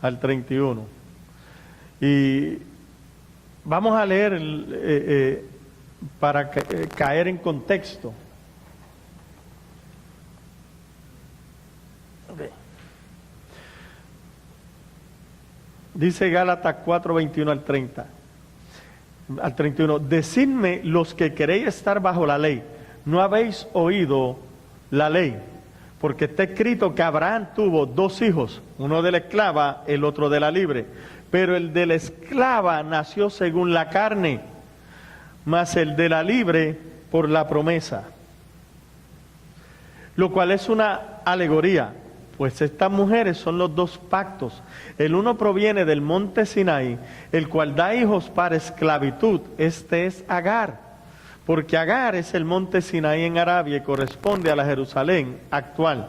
al 31. Y vamos a leer para caer en contexto. Okay. Dice Gálatas 4, 21 al 30. Al 31, decidme los que queréis estar bajo la ley, ¿no habéis oído la ley? Porque está escrito que Abraham tuvo dos hijos, uno de la esclava, el otro de la libre. Pero el de la esclava nació según la carne, mas el de la libre por la promesa. Lo cual es una alegoría, pues estas mujeres son los dos pactos. El uno proviene del monte Sinaí, el cual da hijos para esclavitud. Este es Agar, porque Agar es el monte Sinaí en Arabia y corresponde a la Jerusalén actual.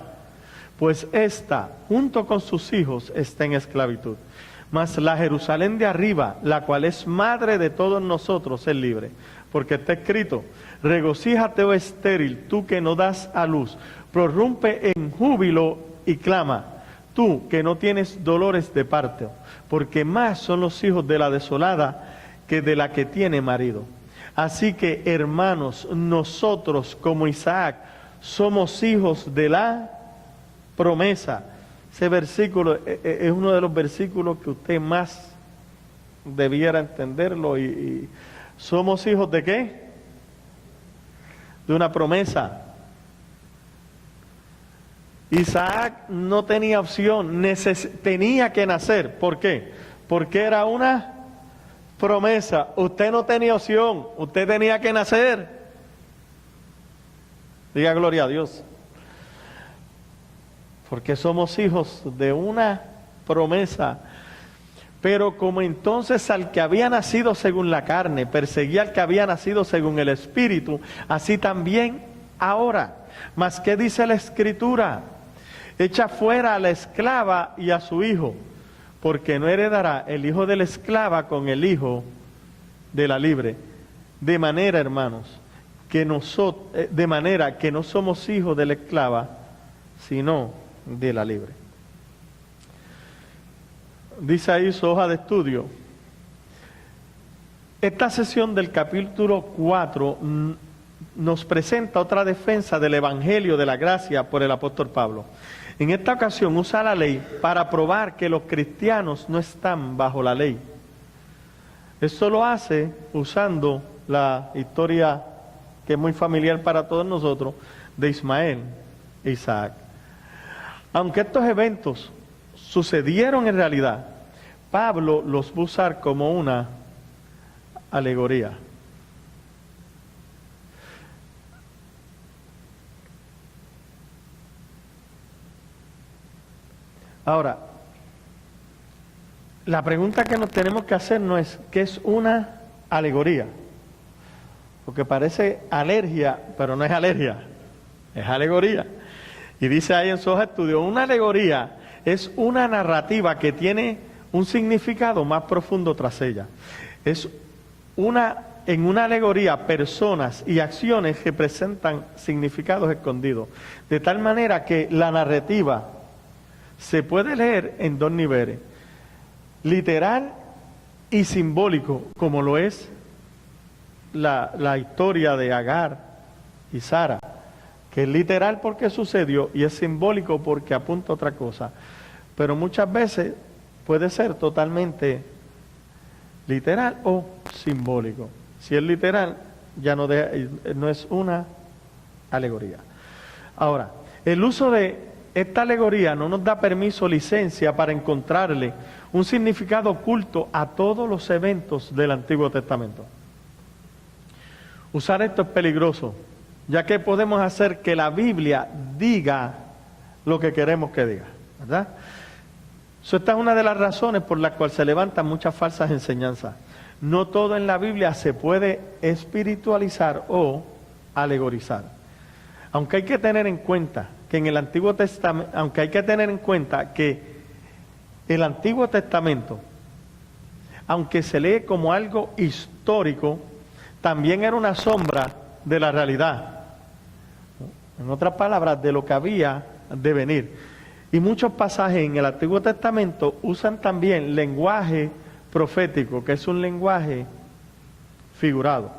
Pues esta, junto con sus hijos, está en esclavitud. Mas la Jerusalén de arriba, la cual es madre de todos nosotros, es libre. Porque está escrito, regocíjate, oh estéril, tú que no das a luz, prorrumpe en júbilo y clama, tú que no tienes dolores de parto, porque más son los hijos de la desolada que de la que tiene marido. Así que, hermanos, nosotros como Isaac somos hijos de la promesa. Ese versículo es uno de los versículos que usted más debiera entenderlo. Y ¿somos hijos de qué? De una promesa. Isaac no tenía opción, tenía que nacer. ¿Por qué? Porque era una promesa. Usted no tenía opción, usted tenía que nacer. Diga gloria a Dios. Porque somos hijos de una promesa. Pero como entonces al que había nacido según la carne perseguía al que había nacido según el Espíritu, así también ahora. Mas ¿qué dice la Escritura? Echa fuera a la esclava y a su hijo, porque no heredará el hijo de la esclava con el hijo de la libre. De manera, hermanos, que no somos hijos de la esclava, sino de la libre. Dice ahí su hoja de estudio. Esta sesión del capítulo 4 nos presenta otra defensa del Evangelio de la Gracia por el apóstol Pablo. En esta ocasión usa la ley para probar que los cristianos no están bajo la ley. Esto lo hace usando la historia que es muy familiar para todos nosotros de Ismael e Isaac. Aunque estos eventos sucedieron en realidad, Pablo los va a usar como una alegoría. Ahora, la pregunta que nos tenemos que hacer no es ¿qué es una alegoría? Porque parece alergia, pero no es alergia, es alegoría. Y dice ahí en su hoja de estudio, una alegoría es una narrativa que tiene un significado más profundo tras ella. En una alegoría, personas y acciones que presentan significados escondidos. De tal manera que la narrativa se puede leer en dos niveles, literal y simbólico, como lo es la historia de Agar y Sara, que es literal porque sucedió y es simbólico porque apunta a otra cosa. Pero muchas veces puede ser totalmente literal o simbólico. Si es literal, ya no es una alegoría. Ahora, el uso de esta alegoría no nos da permiso o licencia para encontrarle un significado oculto a todos los eventos del Antiguo Testamento. Usar esto es peligroso, ya que podemos hacer que la Biblia diga lo que queremos que diga, ¿verdad? Esta es una de las razones por las cuales se levantan muchas falsas enseñanzas. No todo en la Biblia se puede espiritualizar o alegorizar. Aunque hay que tener en cuenta que en el Antiguo Testamento, el Antiguo Testamento, aunque se lee como algo histórico, también era una sombra de la realidad. En otras palabras, de lo que había de venir. Y muchos pasajes en el Antiguo Testamento usan también lenguaje profético, que es un lenguaje figurado.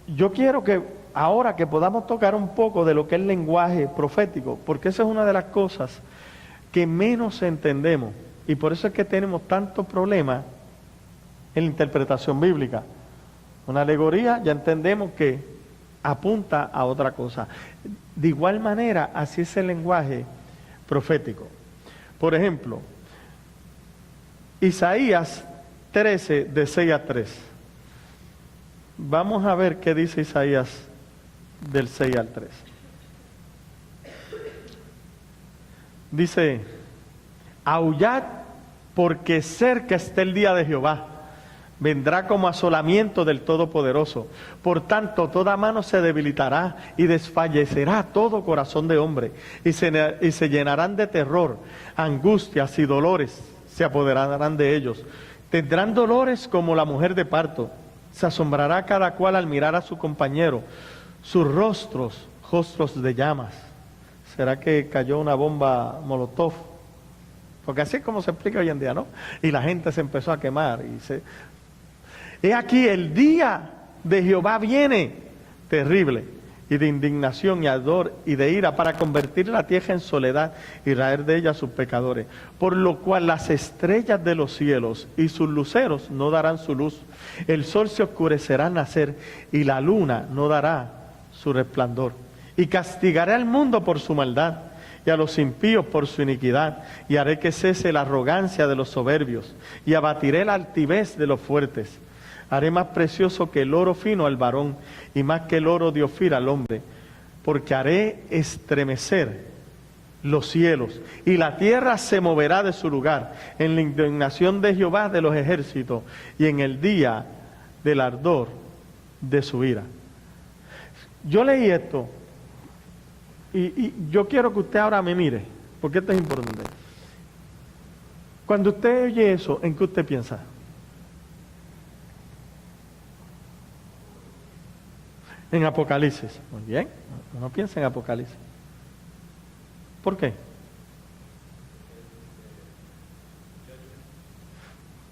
Yo quiero que ahora que podamos tocar un poco de lo que es el lenguaje profético, porque esa es una de las cosas que menos entendemos, y por eso es que tenemos tantos problemas en la interpretación bíblica. Una alegoría ya entendemos que apunta a otra cosa. De igual manera, así es el lenguaje profético. Por ejemplo, Isaías 13, de 6 a 3. Vamos a ver qué dice Isaías del 6 al 3. Dice: aullad, porque cerca está el día de Jehová. Vendrá como asolamiento del Todopoderoso. Por tanto, toda mano se debilitará y desfallecerá todo corazón de hombre. Y se llenarán de terror, angustias y dolores se apoderarán de ellos. Tendrán dolores como la mujer de parto. Se asombrará cada cual al mirar a su compañero. Sus rostros de llamas. ¿Será que cayó una bomba Molotov? Porque así es como se explica hoy en día, ¿no? Y la gente se empezó a quemar. He aquí, el día de Jehová viene terrible, y de indignación y ardor y de ira, para convertir la tierra en soledad y raer de ella a sus pecadores. Por lo cual las estrellas de los cielos y sus luceros no darán su luz. El sol se oscurecerá al nacer y la luna no dará su resplandor. Y castigaré al mundo por su maldad y a los impíos por su iniquidad, y haré que cese la arrogancia de los soberbios y abatiré la altivez de los fuertes. Haré más precioso que el oro fino al varón y más que el oro de Ofir al hombre, porque haré estremecer los cielos y la tierra se moverá de su lugar en la indignación de Jehová de los ejércitos y en el día del ardor de su ira. Yo leí esto y yo quiero que usted ahora me mire, porque esto es importante. Cuando usted oye eso, ¿en qué usted piensa? En Apocalipsis. Muy bien, uno piensa en Apocalipsis. ¿Por qué?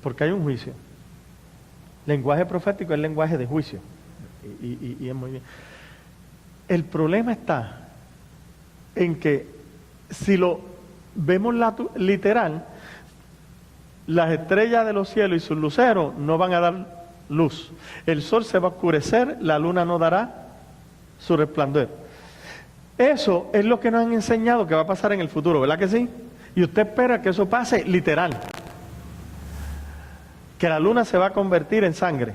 Porque hay un juicio. Lenguaje profético es lenguaje de juicio. Y es muy bien. El problema está en que si lo vemos literal, las estrellas de los cielos y sus luceros no van a dar luz. El sol se va a oscurecer, la luna no dará su resplandor. Eso es lo que nos han enseñado que va a pasar en el futuro, ¿verdad que sí? Y usted espera que eso pase literal. Que la luna se va a convertir en sangre.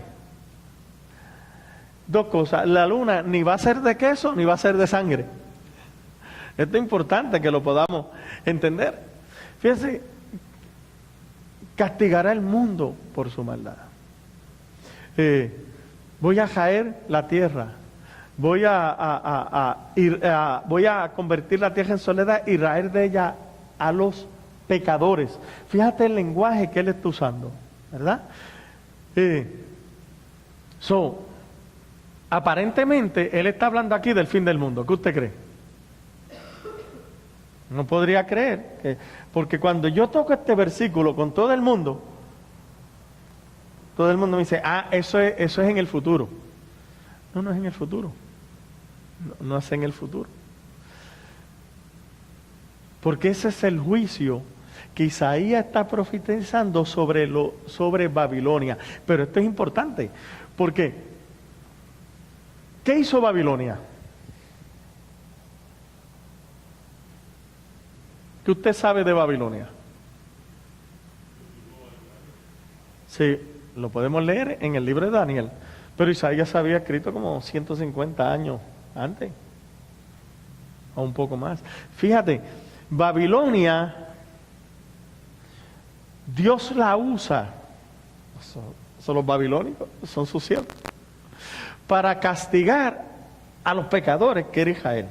Dos cosas, la luna ni va a ser de queso ni va a ser de sangre. Esto es importante que lo podamos entender. Fíjense, castigará el mundo por su maldad. Voy a jaer la tierra, voy a convertir la tierra en soledad y raer de ella a los pecadores. Fíjate el lenguaje que él está usando, ¿verdad? Aparentemente él está hablando aquí del fin del mundo. ¿Qué usted cree? No podría creer, porque cuando yo toco este versículo con todo el mundo me dice, eso es en el futuro. No es en el futuro. No es en el futuro. Porque ese es el juicio que Isaías está profetizando sobre Babilonia. Pero esto es importante, porque ¿qué hizo Babilonia? ¿Qué usted sabe de Babilonia? Sí, lo podemos leer en el libro de Daniel, pero Isaías había escrito como 150 años antes, o un poco más. Fíjate, Babilonia, Dios la usa, son los babilónicos, son sus siervos, para castigar a los pecadores que era Israel.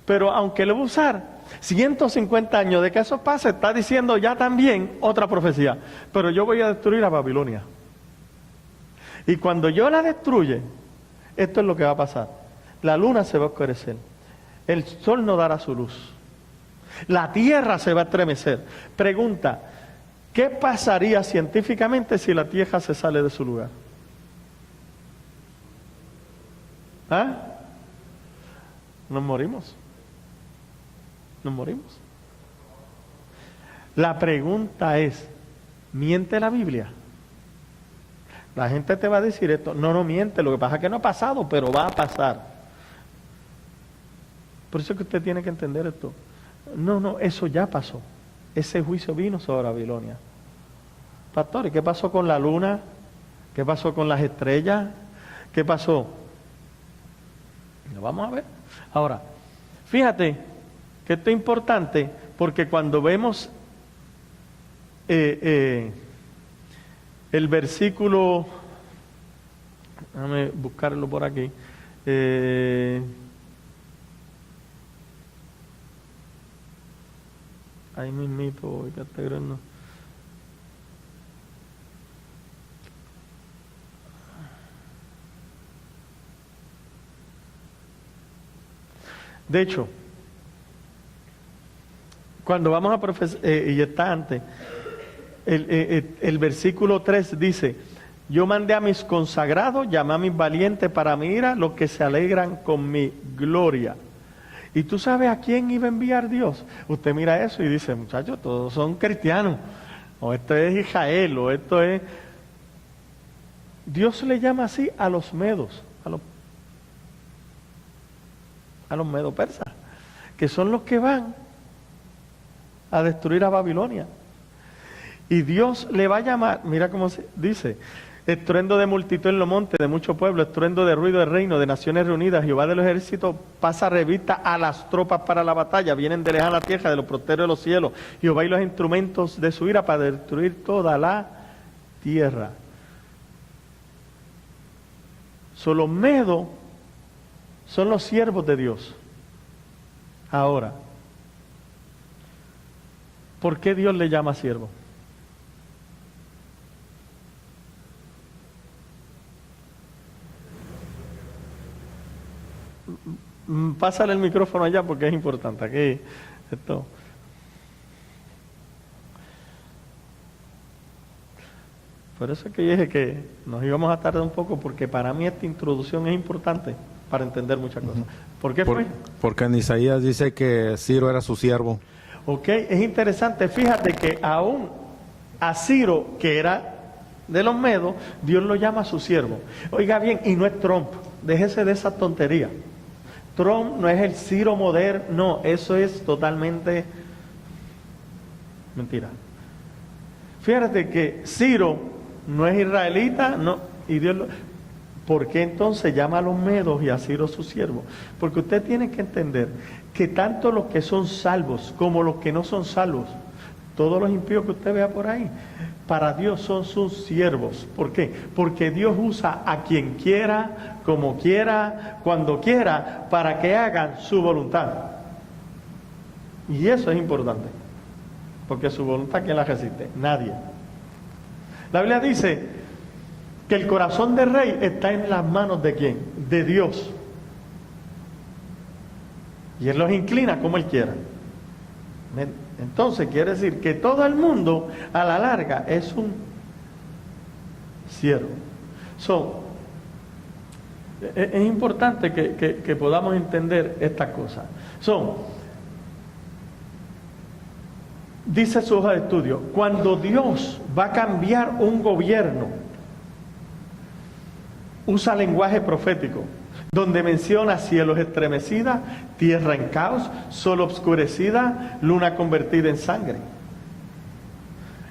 Pero aunque lo va a usar 150 años de que eso pase, está diciendo ya también otra profecía. Pero yo voy a destruir a Babilonia. Y cuando yo la destruye, esto es lo que va a pasar. La luna se va a oscurecer. El sol no dará su luz. La tierra se va a estremecer. Pregunta, ¿qué pasaría científicamente si la tierra se sale de su lugar? ¿Ah? Nos morimos. Nos morimos. La pregunta es, ¿miente la Biblia? La gente te va a decir esto. No, no miente. Lo que pasa es que no ha pasado, pero va a pasar. Por eso es que usted tiene que entender esto. No, eso ya pasó. Ese juicio vino sobre Babilonia. Pastor, ¿y qué pasó con la luna? ¿Qué pasó con las estrellas? ¿Qué pasó? Lo vamos a ver. Ahora, fíjate que esto es importante porque cuando vemos el versículo, déjame buscarlo por aquí. Ahí mismito, ya está grande. De hecho, cuando vamos a profesar, y está antes, el versículo 3 dice, yo mandé a mis consagrados, llamé a mis valientes para mi ira, los que se alegran con mi gloria. ¿Y tú sabes a quién iba a enviar Dios? Usted mira eso y dice, muchachos, todos son cristianos, o esto es Israel, o esto es... Dios le llama así a los medos, a los medos persas, que son los que van a destruir a Babilonia. Y Dios le va a llamar, mira cómo se dice, estruendo de multitud en los montes, de mucho pueblo, estruendo de ruido de reino, de naciones reunidas, Jehová de los ejércitos pasa revista a las tropas para la batalla, vienen de lejana tierra, de los prosteros de los cielos, Jehová y los instrumentos de su ira para destruir toda la tierra. Los medos son los siervos de Dios. Ahora, ¿por qué Dios le llama siervo? Pásale el micrófono allá porque es importante. Aquí, esto. Por eso es que dije que nos íbamos a tardar un poco, porque para mí esta introducción es importante para entender muchas cosas. ¿Por qué fue? Porque en Isaías dice que Ciro era su siervo. Ok, es interesante. Fíjate que aún a Ciro, que era de los medos, Dios lo llama su siervo. Oiga bien, y no es Trump. Déjese de esa tontería. Trump no es el Ciro moderno, no, eso es totalmente mentira. Fíjate que Ciro no es israelita, no, y Dios lo... ¿Por qué entonces llama a los medos y a Ciro su siervo? Porque usted tiene que entender que tanto los que son salvos como los que no son salvos, todos los impíos que usted vea por ahí, para Dios son sus siervos. ¿Por qué? Porque Dios usa a quien quiera, como quiera, cuando quiera, para que hagan su voluntad. Y eso es importante. Porque su voluntad, ¿quién la resiste? Nadie. La Biblia dice que el corazón del rey está en las manos ¿de quién? De Dios. Y Él los inclina como Él quiera. Entonces quiere decir que todo el mundo a la larga es un siervo. Es importante que podamos entender estas cosas. Dice su hoja de estudio, cuando Dios va a cambiar un gobierno, usa lenguaje profético, donde menciona cielos estremecida, tierra en caos, sol obscurecida, luna convertida en sangre.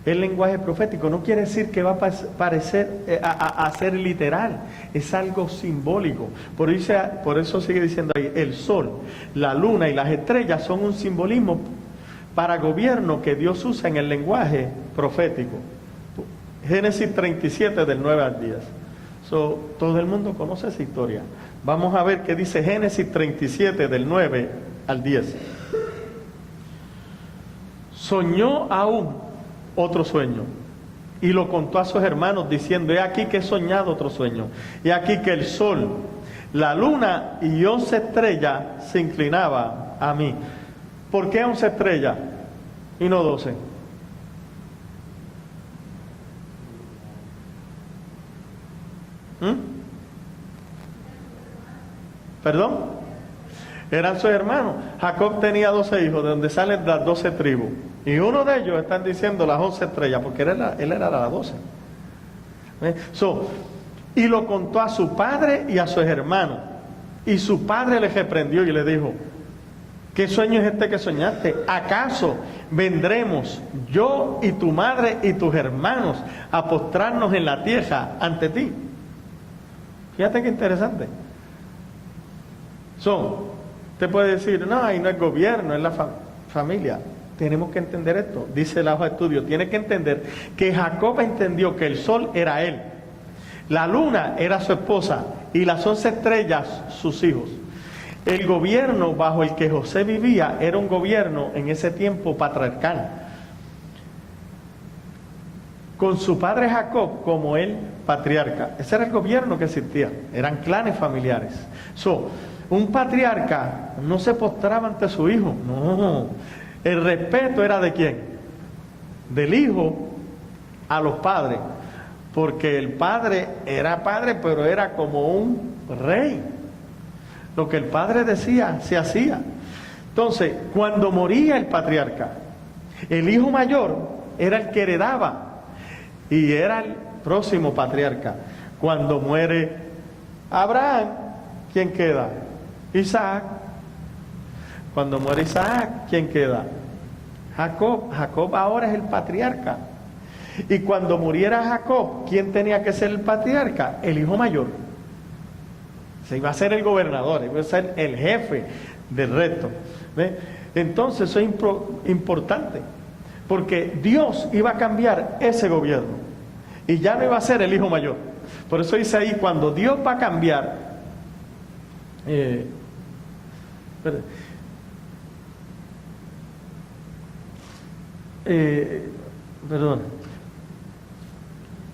El lenguaje profético no quiere decir que va a parecer a ser literal, es algo simbólico. Por eso sigue diciendo ahí, el sol, la luna y las estrellas son un simbolismo para gobierno que Dios usa en el lenguaje profético. Génesis 37 del 9 al 10. Todo el mundo conoce esa historia. Vamos a ver qué dice Génesis 37 del 9 al 10. Soñó aún otro sueño y lo contó a sus hermanos diciendo, he aquí que he soñado otro sueño. He aquí que el sol, la luna y 11 estrellas se inclinaba a mí. ¿Por qué 11 estrellas y no 12? ¿Perdón? Eran sus hermanos. Jacob tenía 12 hijos, de donde salen las 12 tribus. Y uno de ellos están diciendo las 11 estrellas, porque él era las 12. Y lo contó a su padre y a sus hermanos. Y su padre le reprendió y le dijo: ¿qué sueño es este que soñaste? ¿Acaso vendremos yo y tu madre y tus hermanos a postrarnos en la tierra ante ti? Fíjate qué interesante. Usted puede decir, no, ahí no es gobierno, es la familia. Tenemos que entender esto. Dice la hoja de estudio, tiene que entender que Jacob entendió que el sol era él, la luna era su esposa y las 11 estrellas sus hijos. El gobierno bajo el que José vivía era un gobierno en ese tiempo patriarcal, con su padre Jacob como el patriarca. Ese era el gobierno que existía, eran clanes familiares. Un patriarca no se postraba ante su hijo, no. El respeto era ¿de quién? Del hijo a los padres, porque el padre era padre, pero era como un rey. Lo que el padre decía, se hacía. Entonces, cuando moría el patriarca, el hijo mayor era el que heredaba y era el próximo patriarca. Cuando muere Abraham, ¿quién queda? Isaac. Cuando muere Isaac, ¿quién queda? Jacob. Jacob ahora es el patriarca. Y cuando muriera Jacob, ¿quién tenía que ser el patriarca? El hijo mayor. Se iba a ser el gobernador, iba a ser el jefe del resto. ¿Ve? Entonces eso es importante, porque Dios iba a cambiar ese gobierno y ya no iba a ser el hijo mayor. Por eso dice ahí, cuando Dios va a cambiar,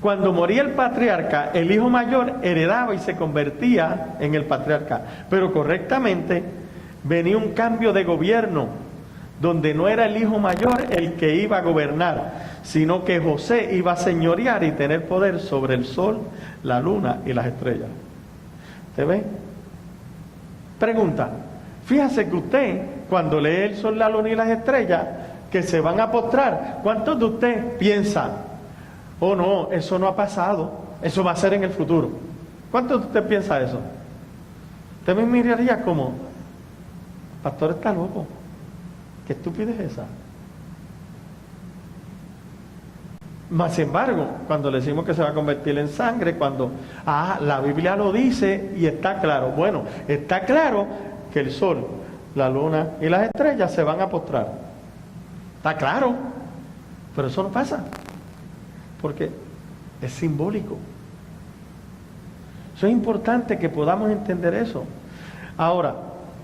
cuando moría el patriarca, el hijo mayor heredaba y se convertía en el patriarca. Pero correctamente venía un cambio de gobierno, donde no era el hijo mayor el que iba a gobernar, sino que José iba a señorear y tener poder sobre el sol, la luna y las estrellas. ¿Te ve? Pregunta, fíjese que usted, cuando lee el sol, la luna y las estrellas, que se van a postrar, ¿cuántos de ustedes piensan, oh no, eso no ha pasado, eso va a ser en el futuro? ¿Cuántos de ustedes piensan eso? Usted me miraría como, pastor está loco, ¿qué estupidez es esa? Más sin embargo, cuando le decimos que se va a convertir en sangre, cuando, la Biblia lo dice y está claro. Bueno, está claro que el sol, la luna y las estrellas se van a postrar. Está claro, pero eso no pasa, porque es simbólico. Eso es importante que podamos entender eso. Ahora,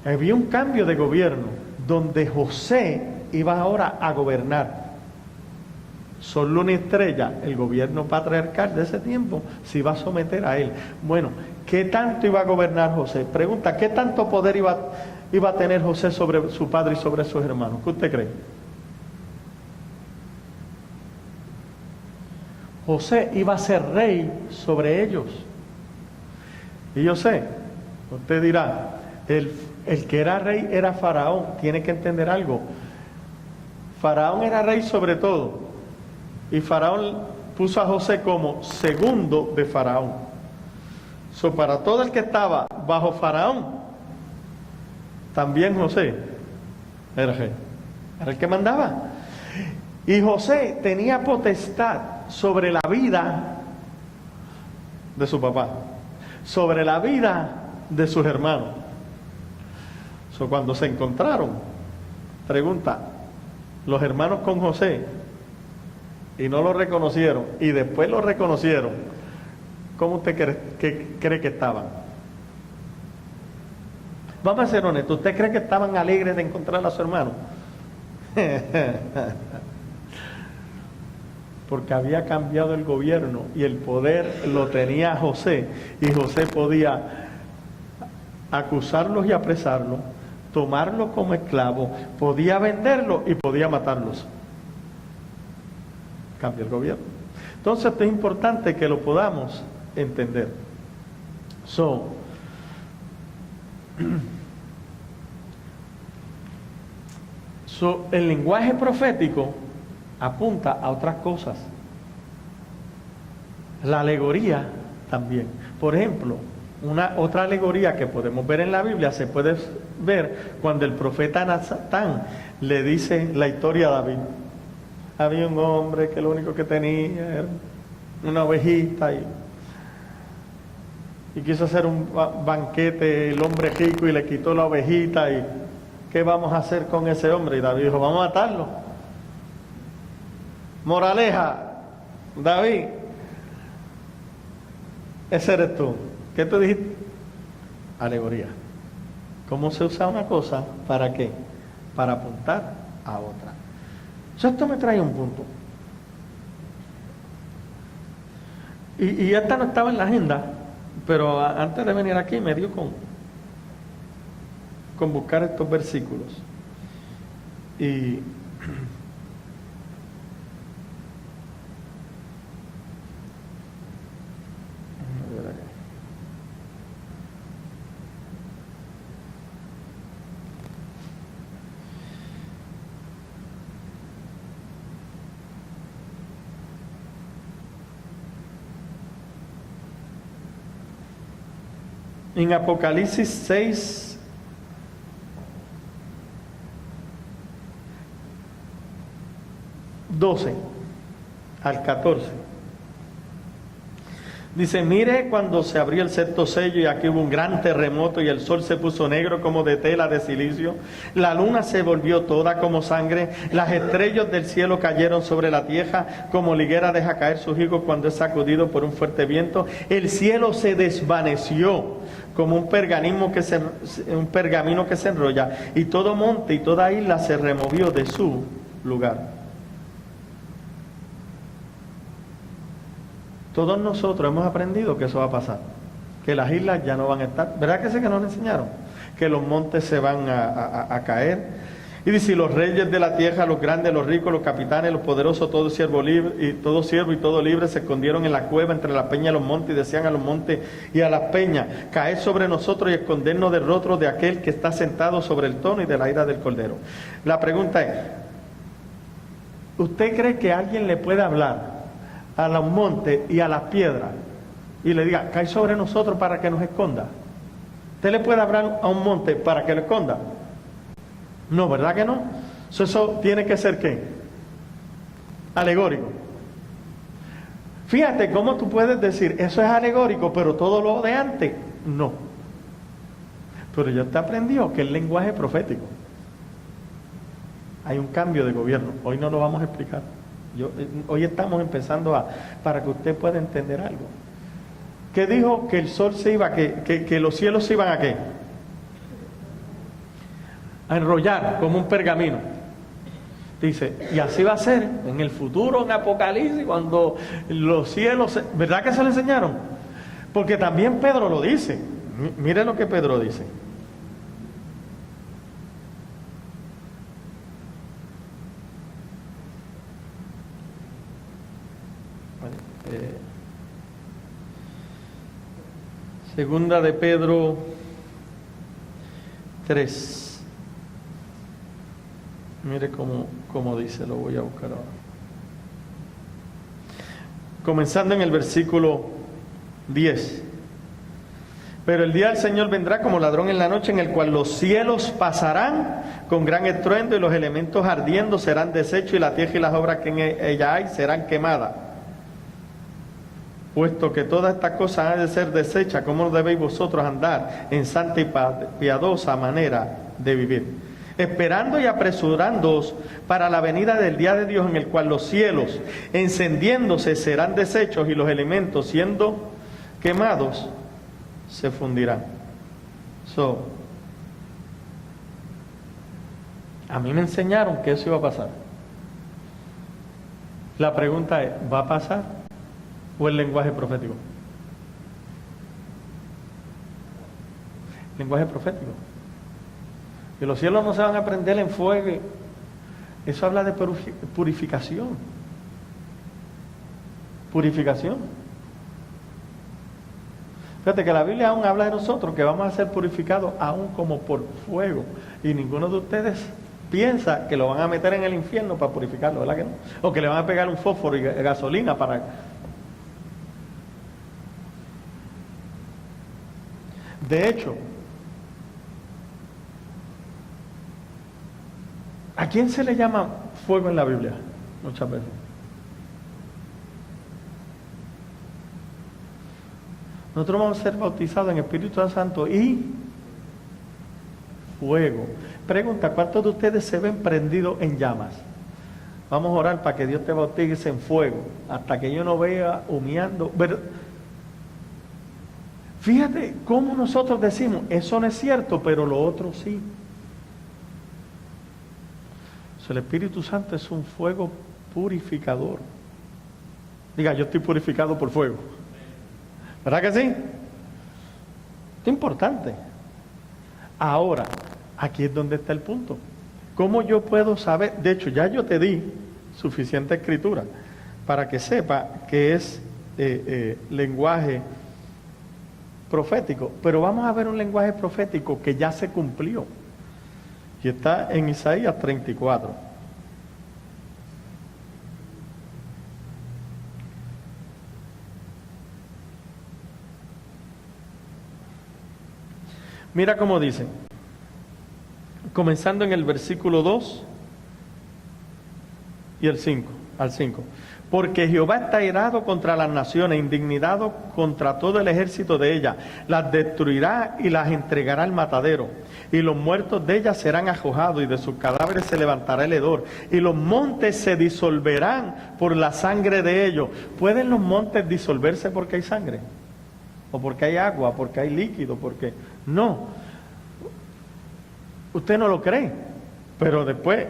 había un cambio de gobierno, donde José iba ahora a gobernar. Sol, luna y estrella, el gobierno patriarcal de ese tiempo se iba a someter a él. Bueno, ¿qué tanto iba a gobernar José? Pregunta, ¿qué tanto poder iba a tener José sobre su padre y sobre sus hermanos? ¿Qué usted cree? José iba a ser rey sobre ellos. Y yo sé, usted dirá, el que era rey era Faraón. Tiene que entender algo. Faraón era rey sobre todo. Y Faraón puso a José como segundo de Faraón. Para todo el que estaba bajo Faraón, también José era rey. Era el que mandaba. Y José tenía potestad sobre la vida de su papá, sobre la vida de sus hermanos. Cuando se encontraron, pregunta, los hermanos con José, y no lo reconocieron, y después lo reconocieron, ¿cómo usted cree que estaban? Vamos a ser honestos, ¿usted cree que estaban alegres de encontrar a su hermano? Porque había cambiado el gobierno y el poder lo tenía José, y José podía acusarlos y apresarlos, tomarlo como esclavo, podía venderlo y podía matarlos. Cambia el gobierno. Entonces esto es importante que lo podamos entender. El lenguaje profético apunta a otras cosas. La alegoría también. Por ejemplo, otra alegoría que podemos ver en la Biblia se puede ver cuando el profeta Natán le dice la historia a David. Había un hombre que lo único que tenía era una ovejita y quiso hacer un banquete el hombre rico y le quitó la ovejita. Y ¿qué vamos a hacer con ese hombre? Y David dijo, vamos a matarlo. Moraleja, David, ese eres tú. ¿Qué tú dijiste? Alegoría. ¿Cómo se usa una cosa? ¿Para qué? Para apuntar a otra. Esto me trae un punto. Y esta no estaba en la agenda, pero antes de venir aquí me dio con buscar estos versículos. Y en Apocalipsis 6, al 14. Dice, mire cuando se abrió el sexto sello y aquí hubo un gran terremoto y el sol se puso negro como de tela de silicio, la luna se volvió toda como sangre, las estrellas del cielo cayeron sobre la tierra como la higuera deja caer sus higos cuando es sacudido por un fuerte viento, el cielo se desvaneció como un pergamino que se enrolla y todo monte y toda isla se removió de su lugar. Todos nosotros hemos aprendido que eso va a pasar, que las islas ya no van a estar. ¿Verdad que sé que nos enseñaron? Que los montes se van a caer. Y dice, los reyes de la tierra, los grandes, los ricos, los capitanes, los poderosos, todo siervo y todo libre se escondieron en la cueva entre la peña y los montes y decían a los montes y a las peñas, caed sobre nosotros y escondernos del rostro de aquel que está sentado sobre el trono y de la ira del Cordero. La pregunta es, ¿usted cree que alguien le puede hablar a los montes y a las piedras y le diga, cae sobre nosotros para que nos esconda? ¿Usted le puede hablar a un monte para que lo esconda? No, ¿verdad que no? Eso tiene que ser ¿qué? Alegórico. Fíjate cómo tú puedes decir, eso es alegórico, pero todo lo de antes, no. Pero ya te aprendió que el lenguaje profético. Hay un cambio de gobierno, hoy no lo vamos a explicar. Hoy estamos empezando para que usted pueda entender algo. ¿Qué dijo? Que el sol se iba, que los cielos se iban a ¿qué? A enrollar como un pergamino. Dice, y así va a ser en el futuro, en Apocalipsis, cuando los cielos, ¿verdad que se lo enseñaron? Porque también Pedro lo dice. Mire lo que Pedro dice. Segunda de Pedro 3. Mire cómo dice, lo voy a buscar ahora. Comenzando en el versículo 10. Pero el día del Señor vendrá como ladrón en la noche, en el cual los cielos pasarán con gran estruendo y los elementos ardiendo serán deshechos y la tierra y las obras que en ella hay serán quemadas. Puesto que todas estas cosas han de ser deshechas, ¿cómo debéis vosotros andar en santa y piadosa manera de vivir? Esperando y apresurándoos para la venida del día de Dios, en el cual los cielos encendiéndose serán deshechos y los elementos siendo quemados se fundirán. A mí me enseñaron que eso iba a pasar. La pregunta es, ¿va a pasar? ¿O el lenguaje profético? Lenguaje profético. Que los cielos no se van a prender en fuego. Eso habla de purificación. Purificación. Fíjate que la Biblia aún habla de nosotros que vamos a ser purificados aún como por fuego. Y ninguno de ustedes piensa que lo van a meter en el infierno para purificarlo, ¿verdad que no? O que le van a pegar un fósforo y gasolina para... De hecho, ¿a quién se le llama fuego en la Biblia? Muchas veces. Nosotros vamos a ser bautizados en Espíritu Santo y fuego. Pregunta, ¿cuántos de ustedes se ven prendidos en llamas? Vamos a orar para que Dios te bautice en fuego, hasta que yo no vea humeando. Fíjate cómo nosotros decimos, eso no es cierto, pero lo otro sí. El Espíritu Santo es un fuego purificador. Diga, yo estoy purificado por fuego. ¿Verdad que sí? Es importante. Ahora, aquí es donde está el punto. ¿Cómo yo puedo saber? De hecho, ya yo te di suficiente escritura para que sepa que es lenguaje profético. Pero vamos a ver un lenguaje profético que ya se cumplió. Y está en Isaías 34. Mira cómo dice, comenzando en el versículo 2 y el 5, al 5. Porque Jehová está irado contra las naciones, indignado contra todo el ejército de ellas. Las destruirá y las entregará al matadero. Y los muertos de ellas serán ajojados y de sus cadáveres se levantará el hedor. Y los montes se disolverán por la sangre de ellos. ¿Pueden los montes disolverse porque hay sangre? ¿O porque hay agua? ¿Porque hay líquido? Porque no. Usted no lo cree. Pero después...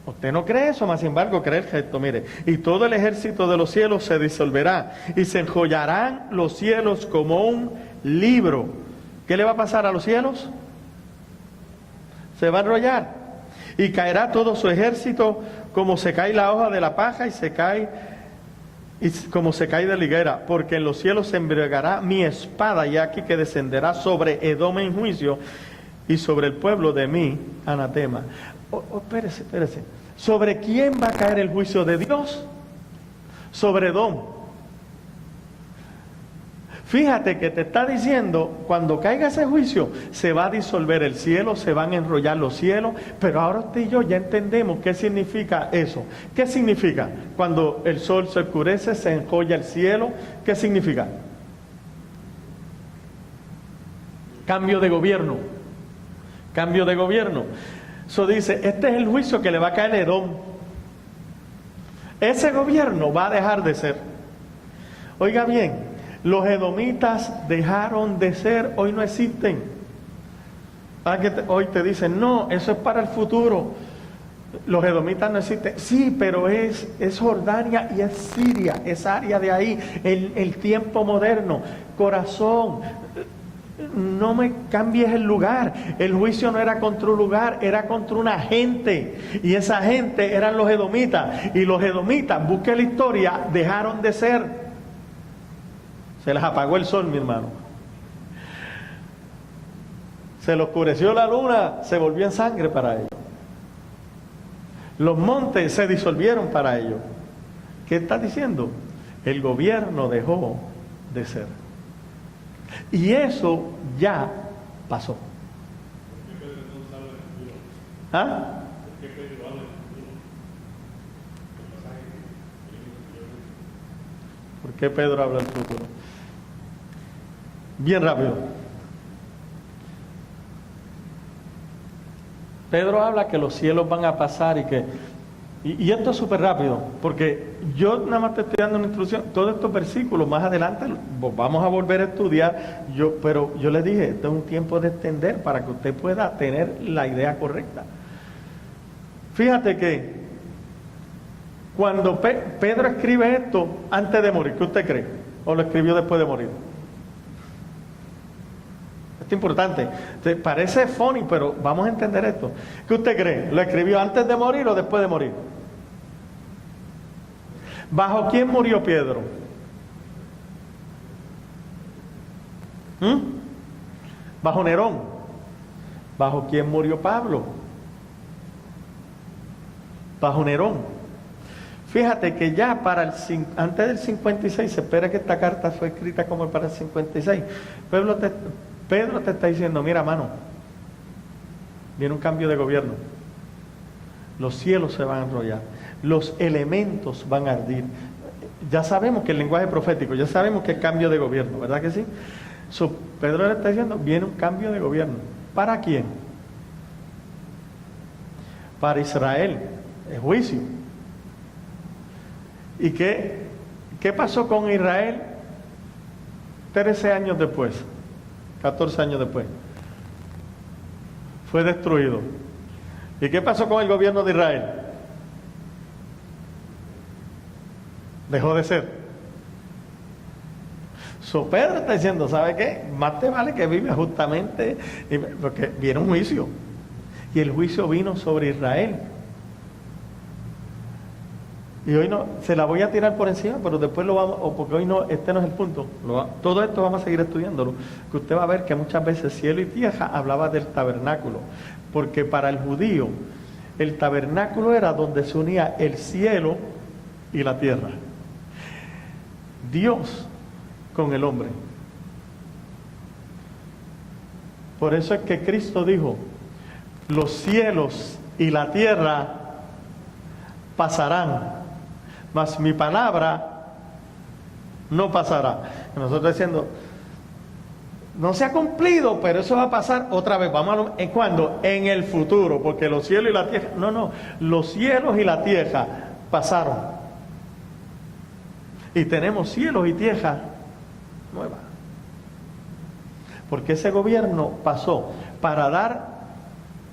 Usted no cree eso, más sin embargo cree el gesto, mire. Y todo el ejército de los cielos se disolverá y se enjollarán los cielos como un libro. ¿Qué le va a pasar a los cielos? Se va a enrollar. Y caerá todo su ejército como se cae la hoja de la paja y como se cae de la higuera. Porque en los cielos se embriagará mi espada y aquí que descenderá sobre Edom en juicio y sobre el pueblo de mi anatema. Espérese. ¿Sobre quién va a caer el juicio de Dios? Sobre Edom. Fíjate que te está diciendo, cuando caiga ese juicio, se va a disolver el cielo, se van a enrollar los cielos, pero ahora usted y yo ya entendemos qué significa eso. ¿Qué significa? Cuando el sol se oscurece, se enjolla el cielo, ¿qué significa? Cambio de gobierno. Cambio de gobierno. Eso dice, este es el juicio que le va a caer a Edom. Ese gobierno va a dejar de ser. Oiga bien, los edomitas dejaron de ser, hoy no existen. Hoy te dicen, no, eso es para el futuro. Los edomitas no existen. Sí, pero es Jordania y es Siria, es área de ahí, el tiempo moderno. Corazón, no me cambies el lugar. El juicio no era contra un lugar, era contra una gente. Y esa gente eran los edomitas. Y los edomitas, busque la historia, dejaron de ser. Se les apagó el sol, mi hermano. Se les oscureció la luna, se volvió en sangre para ellos. Los montes se disolvieron para ellos. ¿Qué está diciendo? El gobierno dejó de ser. Y eso ya pasó. ¿Ah? ¿Por qué Pedro habla del futuro? Bien rápido. Pedro habla que los cielos van a pasar y que... Y esto es súper rápido, porque yo nada más te estoy dando una instrucción. Todos estos versículos más adelante vamos a volver a estudiar, pero yo les dije, esto es un tiempo de extender para que usted pueda tener la idea correcta. Fíjate que cuando Pedro escribe esto antes de morir, ¿qué usted cree? ¿O lo escribió después de morir? Esto es importante. Te parece funny, pero vamos a entender esto. ¿Qué usted cree? ¿Lo escribió antes de morir o después de morir? ¿Bajo quién murió Pedro? Bajo Nerón. ¿Bajo quién murió Pablo? Bajo Nerón. Fíjate que ya antes del 56, se espera que esta carta fue escrita como para el 56. Pedro te está diciendo, mira, mano, viene un cambio de gobierno. Los cielos se van a enrollar. Los elementos van a ardir. Ya sabemos que el lenguaje profético, ya sabemos que es cambio de gobierno, ¿verdad que sí? Pedro le está diciendo, viene un cambio de gobierno. ¿Para quién? Para Israel. Es juicio. ¿Y qué pasó con Israel 13 años después? 14 años después. Fue destruido. ¿Y qué pasó con el gobierno de Israel? Dejó de ser. Pedro está diciendo, ¿sabe qué? Más te vale que vive justamente, porque viene un juicio. Y el juicio vino sobre Israel. Y hoy no, se la voy a tirar por encima, pero después lo vamos, porque hoy no, este no es el punto. Todo esto vamos a seguir estudiándolo. Que usted va a ver que muchas veces cielo y tierra hablaba del tabernáculo. Porque para el judío, el tabernáculo era donde se unía el cielo y la tierra. Dios con el hombre. Por eso es que Cristo dijo, los cielos y la tierra pasarán, mas mi palabra no pasará. Nosotros diciendo, no se ha cumplido, pero eso va a pasar otra vez. ¿En cuándo? En el futuro, porque los cielos y la tierra, los cielos y la tierra pasaron. Y tenemos cielos y tierra nueva. Porque ese gobierno pasó para dar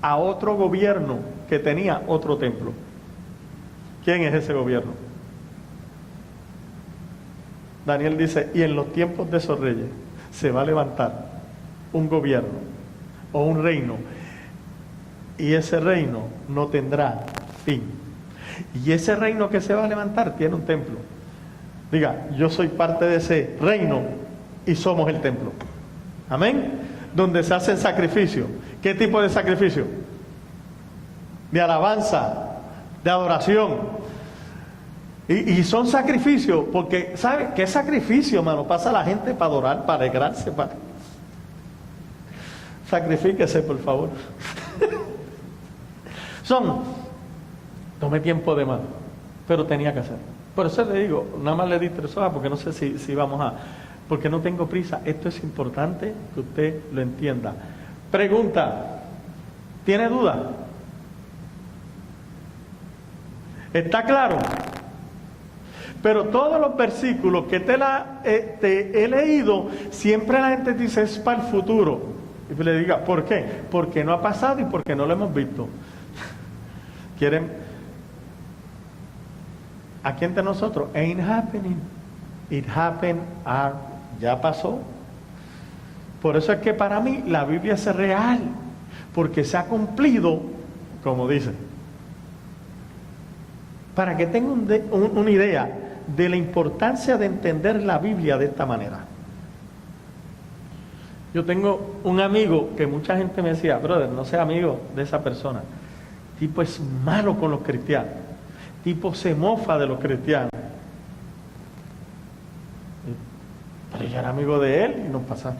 a otro gobierno que tenía otro templo. ¿Quién es ese gobierno? Daniel dice, y en los tiempos de esos reyes se va a levantar un gobierno o un reino, y ese reino no tendrá fin. Y ese reino que se va a levantar tiene un templo. Diga, yo soy parte de ese reino y somos el templo. Amén. Donde se hacen sacrificios. ¿Qué tipo de sacrificio? De alabanza, de adoración. Y son sacrificios, porque ¿sabe qué sacrificio, hermano? Pasa la gente para adorar, para alegrarse, para... Sacrifíquese, por favor. Tomé tiempo de más, pero tenía que hacer. Por eso le digo, nada más le di 3 horas, porque no sé si vamos a... Porque no tengo prisa. Esto es importante que usted lo entienda. Pregunta, ¿tiene duda? ¿Está claro? Pero todos los versículos que te he leído, siempre la gente dice es para el futuro. Y le diga, ¿por qué? Porque no ha pasado y porque no lo hemos visto. ¿Quieren? Aquí entre nosotros, ain't happening. It happened, ya pasó. Por eso es que para mí la Biblia es real, porque se ha cumplido, como dice. Para que tenga una idea de la importancia de entender la Biblia de esta manera. Yo tengo un amigo que mucha gente me decía, brother, no sea amigo de esa persona. Tipo es malo con los cristianos. Tipo se mofa de los cristianos. Pero yo era amigo de él y nos pasaba.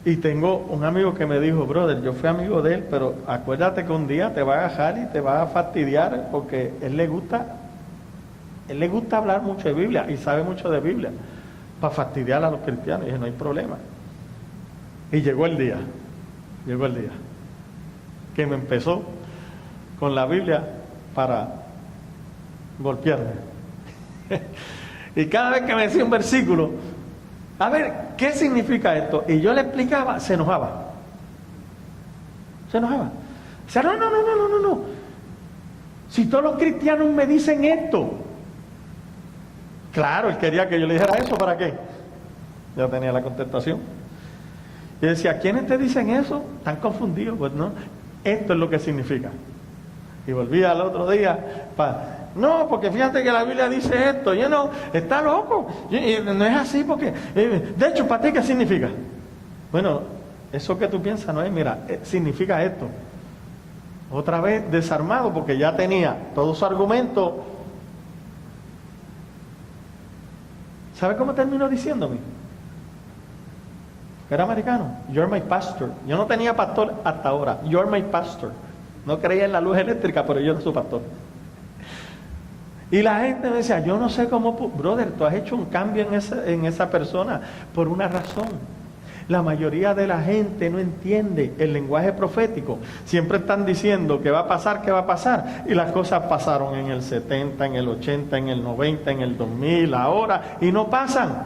Y tengo un amigo que me dijo, brother, yo fui amigo de él, pero acuérdate que un día te va a agarrar y te va a fastidiar, porque él le gusta hablar mucho de Biblia y sabe mucho de Biblia, para fastidiar a los cristianos. Y dije, no hay problema. Y llegó el día que me empezó con la Biblia para golpearme. Y cada vez que me decía un versículo, a ver, ¿qué significa esto? Y yo le explicaba, se enojaba. Decía, no. Si todos los cristianos me dicen esto. Claro, él quería que yo le dijera eso, ¿para qué? Ya tenía la contestación. Y decía, ¿quiénes te dicen eso? ¿Están confundidos? Pues no, esto es lo que significa. Y volvía al otro día, no, porque fíjate que la Biblia dice esto, no, está loco, no es así porque, de hecho, ¿para ti qué significa? Bueno, eso que tú piensas no es, mira, significa esto. Otra vez desarmado porque ya tenía todo su argumento. ¿Sabe cómo terminó diciéndome? Era americano. You're my pastor. Yo no tenía pastor hasta ahora. You're my pastor. No creía en la luz eléctrica, pero yo era su pastor. Y la gente me decía, yo no sé cómo, brother, tú has hecho un cambio en esa persona por una razón. La mayoría de la gente no entiende el lenguaje profético. Siempre están diciendo que va a pasar, que va a pasar. Y las cosas pasaron en el 70, en el 80, en el 90, en el 2000, ahora, y no pasan.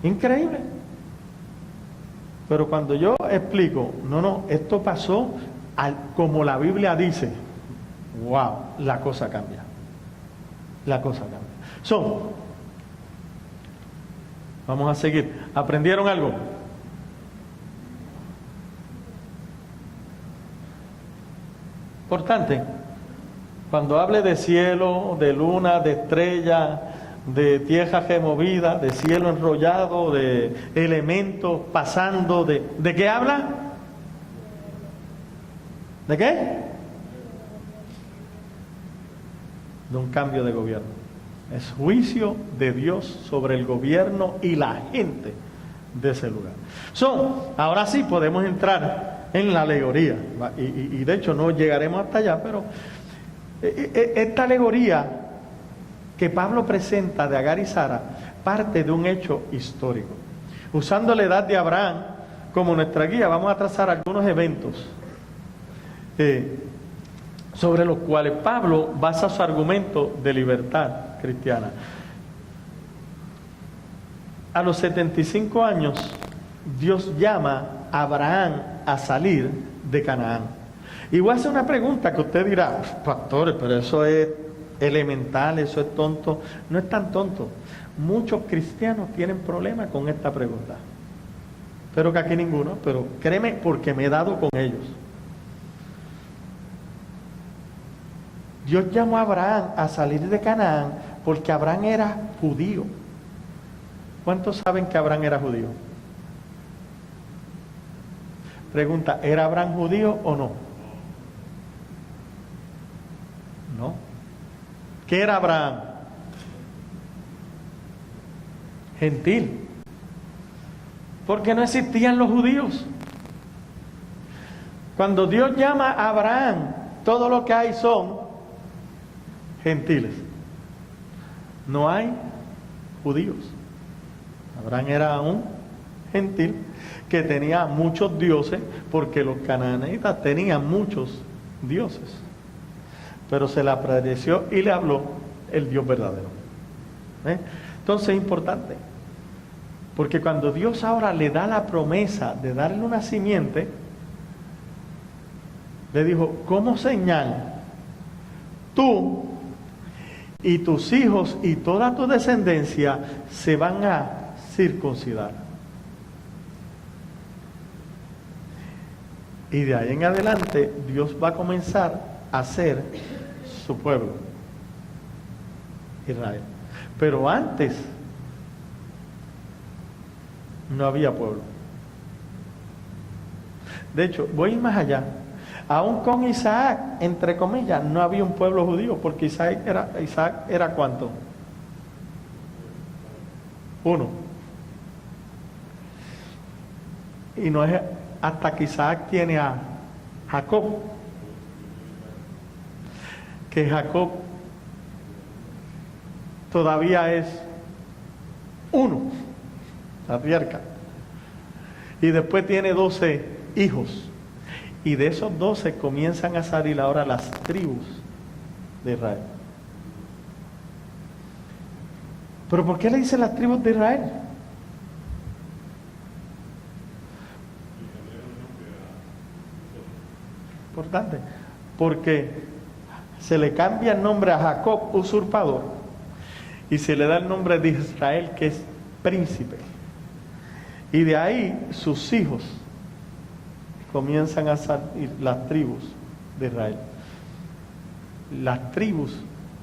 Increíble. Pero cuando yo explico, no, esto pasó como la Biblia dice, wow, la cosa cambia. La cosa cambia. Vamos a seguir. ¿Aprendieron algo? Importante. Cuando hable de cielo, de luna, de estrella, de tierra removida, de cielo enrollado, de elementos pasando, ¿de qué habla? ¿De qué? De un cambio de gobierno. Es juicio de Dios sobre el gobierno y la gente de ese lugar. Ahora sí podemos entrar en la alegoría. Y de hecho no llegaremos hasta allá, pero esta alegoría que Pablo presenta de Agar y Sara parte de un hecho histórico. Usando la edad de Abraham como nuestra guía, vamos a trazar algunos eventos sobre los cuales Pablo basa su argumento de libertad cristiana. A los 75 años, Dios llama a Abraham a salir de Canaán. Y voy a hacer una pregunta que usted dirá, pastores, pero eso es elemental, eso es tonto. No es tan tonto. Muchos cristianos tienen problemas con esta pregunta. Espero que aquí ninguno, pero créeme porque me he dado con ellos. Dios llamó a Abraham a salir de Canaán porque Abraham era judío. ¿Cuántos saben que Abraham era judío? Pregunta, ¿era Abraham judío o no? No. ¿Qué era Abraham? Gentil. Porque no existían los judíos. Cuando Dios llama a Abraham, todo lo que hay son gentiles. No hay judíos. Abraham era un gentil que tenía muchos dioses porque los canaanitas tenían muchos dioses. Pero se le apareció y le habló el Dios verdadero. Entonces es importante. Porque cuando Dios ahora le da la promesa de darle una simiente, le dijo, como señal, tú y tus hijos y toda tu descendencia se van a circuncidar. Y de ahí en adelante Dios va a comenzar a ser su pueblo, Israel. Pero antes no había pueblo. De hecho, voy más allá. Aún con Isaac, entre comillas, no había un pueblo judío, porque Isaac era ¿cuánto? Uno. Y no es hasta que Isaac tiene a Jacob, que Jacob todavía es uno, patriarca. Y después tiene 12 hijos. Y de esos 12 comienzan a salir ahora las tribus de Israel. ¿Pero por qué le dicen las tribus de Israel? Importante. Porque se le cambia el nombre a Jacob, usurpador. y se le da el nombre de Israel, que es príncipe. Y de ahí sus hijos comienzan a salir, las tribus de Israel, las tribus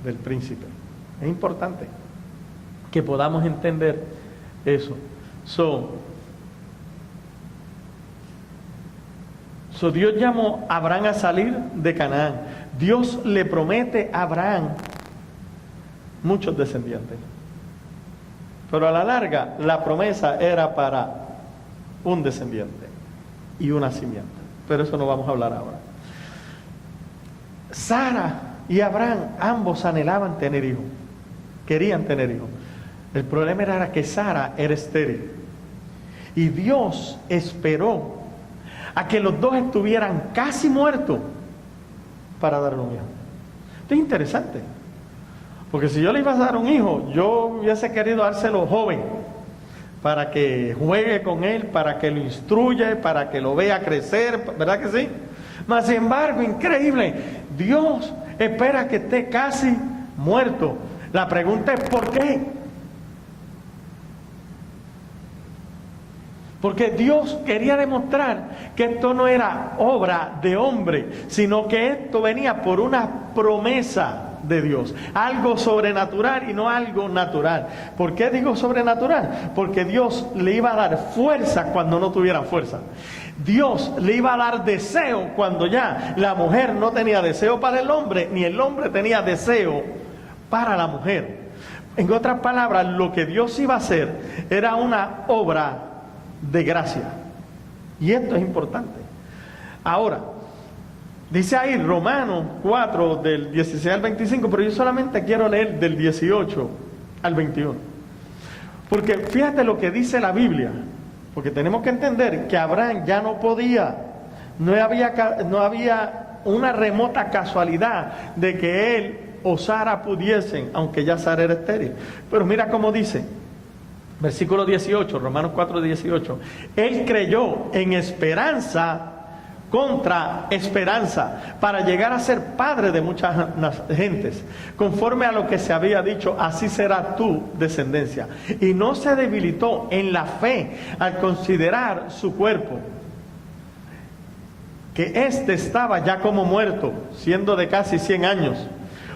del príncipe. Es importante que podamos entender eso. Dios llamó a Abraham a salir de Canaán. Dios le promete a Abraham muchos descendientes. Pero a la larga, la promesa era para un descendiente y una simiente. Pero eso no vamos a hablar ahora. Sara y Abraham, ambos anhelaban tener hijos. Querían tener hijos. El problema era que Sara era estéril. Y Dios esperó a que los dos estuvieran casi muertos para darle un hijo. Esto es interesante. Porque si yo le iba a dar un hijo, yo hubiese querido dárselo joven, para que juegue con él, para que lo instruya, para que lo vea crecer, ¿verdad que sí? Mas sin embargo, increíble, Dios espera que esté casi muerto. La pregunta es ¿por qué? Porque Dios quería demostrar que esto no era obra de hombre, sino que esto venía por una promesa de Dios, algo sobrenatural y no algo natural. ¿Por qué digo sobrenatural? Porque Dios le iba a dar fuerza cuando no tuviera fuerza. Dios le iba a dar deseo cuando ya la mujer no tenía deseo para el hombre, ni el hombre tenía deseo para la mujer. En otras palabras, lo que Dios iba a hacer era una obra de gracia. Y esto es importante. Ahora, dice ahí Romanos 4 del 16 al 25, pero yo solamente quiero leer del 18 al 21. Porque fíjate lo que dice la Biblia, porque tenemos que entender que Abraham ya no podía, no había una remota casualidad de que él o Sara pudiesen, aunque ya Sara era estéril. Pero mira cómo dice, versículo 18, Romanos 4, 18. Él creyó en esperanza contra esperanza, para llegar a ser padre de muchas gentes, conforme a lo que se había dicho, así será tu descendencia. Y no se debilitó en la fe al considerar su cuerpo, que éste estaba ya como muerto, siendo de casi 100 años,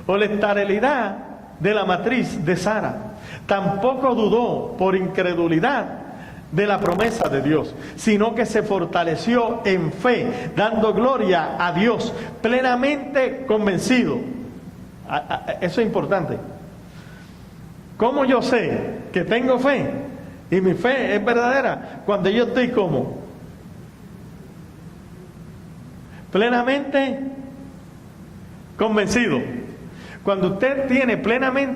o la esterilidad de la matriz de Sara. Tampoco dudó por incredulidad de la promesa de Dios, sino que se fortaleció en fe, dando gloria a Dios, plenamente convencido. Eso es importante. ¿Cómo yo sé que tengo fe? Y mi fe es verdadera cuando yo estoy como plenamente convencido. Cuando usted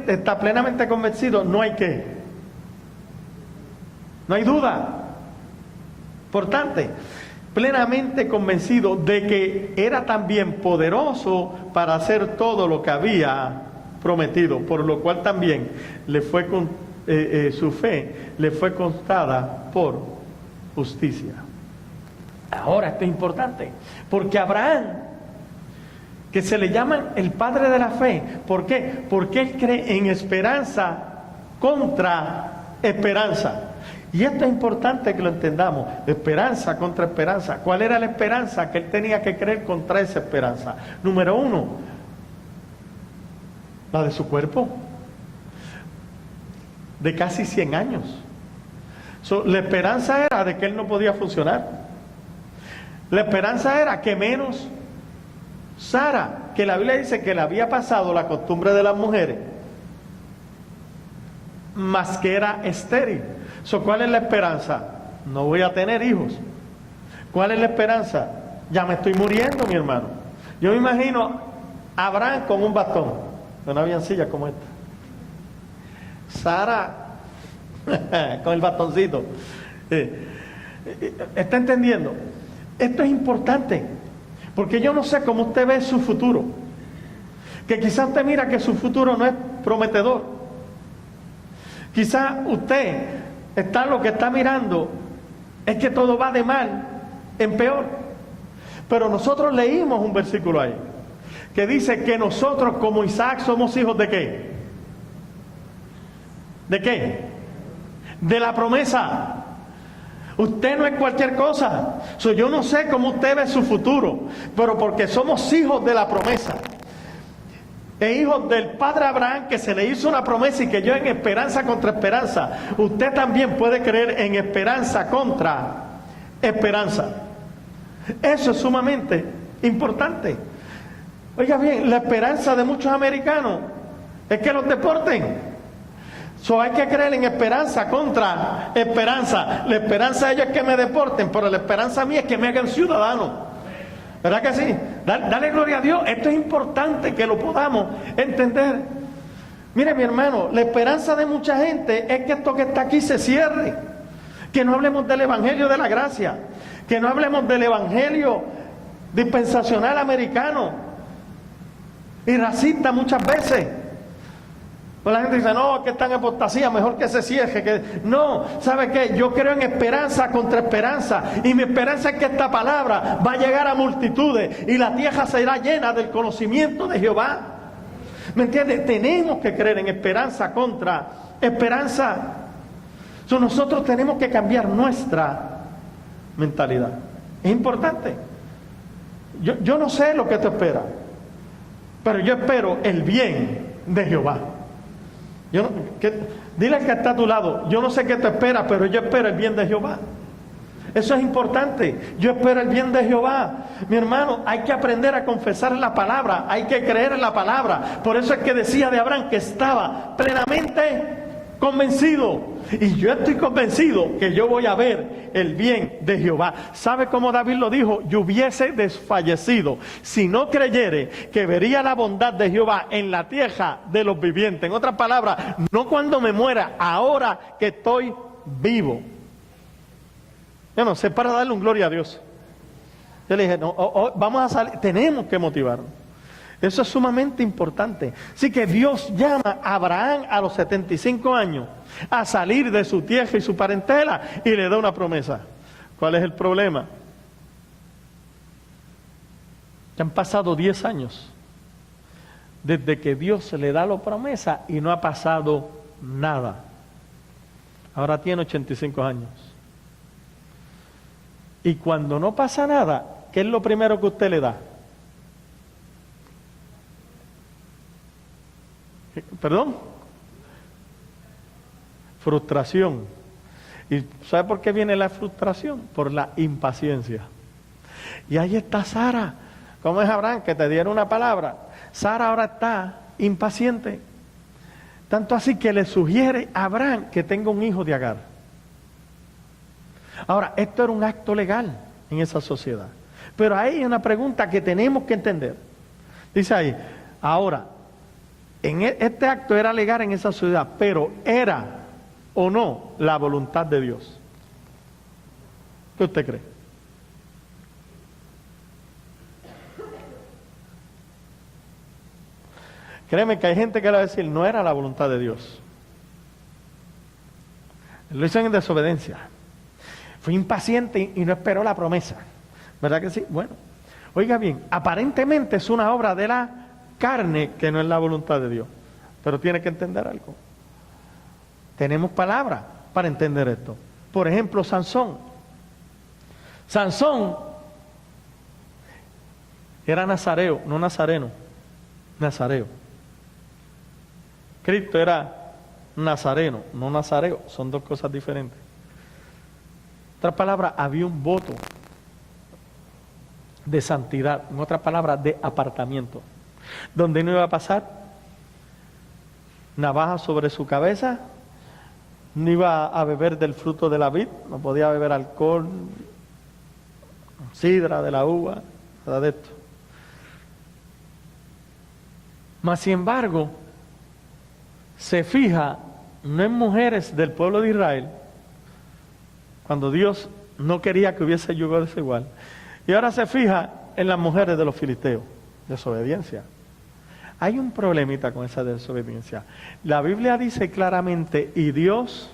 está plenamente convencido, no hay qué. No hay duda. Importante, plenamente convencido de que era también poderoso para hacer todo lo que había prometido, por lo cual también le fue su fe le fue contada por justicia. Ahora esto es importante, porque Abraham, que se le llama el padre de la fe, ¿por qué? Porque él cree en esperanza contra esperanza. Y esto es importante que lo entendamos, esperanza contra esperanza. ¿Cuál era la esperanza que él tenía que creer contra esa esperanza? Número uno, la de su cuerpo, de casi 100 años. La esperanza era de que él no podía funcionar. La esperanza era que menos Sara, que la Biblia dice que le había pasado la costumbre de las mujeres, más que era estéril. ¿Cuál es la esperanza? No voy a tener hijos. ¿Cuál es la esperanza? Ya me estoy muriendo, mi hermano. Yo me imagino a Abraham con un bastón, no había sillas como esta. Sara con el bastoncito. ¿Está entendiendo? Esto es importante, porque yo no sé cómo usted ve su futuro. Que quizás usted mira que su futuro no es prometedor. Quizás usted lo que está mirando es que todo va de mal en peor. Pero nosotros leímos un versículo ahí que dice que nosotros como Isaac somos hijos de ¿qué? ¿De qué? De la promesa. Usted no es cualquier cosa. Yo no sé cómo usted ve su futuro, pero porque somos hijos de la promesa. E hijos del padre Abraham, que se le hizo una promesa y que yo en esperanza contra esperanza. Usted también puede creer en esperanza contra esperanza. Eso es sumamente importante. Oiga bien, la esperanza de muchos americanos es que los deporten. Hay que creer en esperanza contra esperanza. La esperanza de ellos es que me deporten, pero la esperanza mía es que me hagan ciudadano. ¿Verdad que sí? Dale gloria a Dios. Esto es importante que lo podamos entender. Mire, mi hermano, la esperanza de mucha gente es que esto que está aquí se cierre. Que no hablemos del evangelio de la gracia. Que no hablemos del evangelio dispensacional americano y racista muchas veces. Pues la gente dice, no, que está en apostasía, mejor que se cierre. No, ¿sabe qué? Yo creo en esperanza contra esperanza. Y mi esperanza es que esta palabra va a llegar a multitudes y la tierra será llena del conocimiento de Jehová. ¿Me entiende? Tenemos que creer en esperanza contra esperanza. Nosotros tenemos que cambiar nuestra mentalidad. Es importante. Yo no sé lo que te espera, pero yo espero el bien de Jehová. Dile al que está a tu lado, yo no sé qué te espera, pero yo espero el bien de Jehová. Eso es importante. Yo espero el bien de Jehová. Mi hermano, hay que aprender a confesar la palabra, hay que creer en la palabra. Por eso es que decía de Abraham que estaba plenamente convencido. Y yo estoy convencido que yo voy a ver el bien de Jehová. ¿Sabe cómo David lo dijo? Yo hubiese desfallecido si no creyere que vería la bondad de Jehová en la tierra de los vivientes. En otras palabras, no cuando me muera, ahora que estoy vivo. Yo no sé, para darle un gloria a Dios. Yo le dije, no, vamos a salir, tenemos que motivarnos. Eso es sumamente importante. Así que Dios llama a Abraham a los 75 años a salir de su tierra y su parentela y le da una promesa. ¿Cuál es el problema? Ya han pasado 10 años desde que Dios le da la promesa y no ha pasado nada. Ahora tiene 85 años. Y cuando no pasa nada, ¿qué es lo primero que usted le da? ¿Perdón? Frustración. ¿Y sabe por qué viene la frustración? Por la impaciencia. Y ahí está Sara. ¿Cómo es Abraham? Que te dieron una palabra. Sara ahora está impaciente. Tanto así que le sugiere a Abraham que tenga un hijo de Agar. Ahora, esto era un acto legal en esa sociedad. Pero ahí hay una pregunta que tenemos que entender. Dice ahí, ahora, este acto era legal en esa sociedad, pero ¿era o no la voluntad de Dios? ¿Qué usted cree? Créeme que hay gente que le va a decir, no era la voluntad de Dios. Lo hizo en desobediencia. Fue impaciente y no esperó la promesa. ¿Verdad que sí? Bueno, oiga bien, aparentemente es una obra de la carne que no es la voluntad de Dios. Pero tiene que entender algo. Tenemos palabras para entender esto. Por ejemplo, Sansón. Sansón era nazareo, no nazareno. Nazareo. Cristo era nazareno, no nazareo. Son dos cosas diferentes. En otras palabras, había un voto de santidad. En otras palabras, de apartamiento. Donde no iba a pasar navaja sobre su cabeza, no iba a beber del fruto de la vid, no podía beber alcohol, sidra de la uva, nada de esto. Mas sin embargo, se fija no en mujeres del pueblo de Israel, cuando Dios no quería que hubiese yugo desigual, y ahora se fija en las mujeres de los filisteos. Desobediencia. Hay un problemita con esa desobediencia. La Biblia dice claramente, y Dios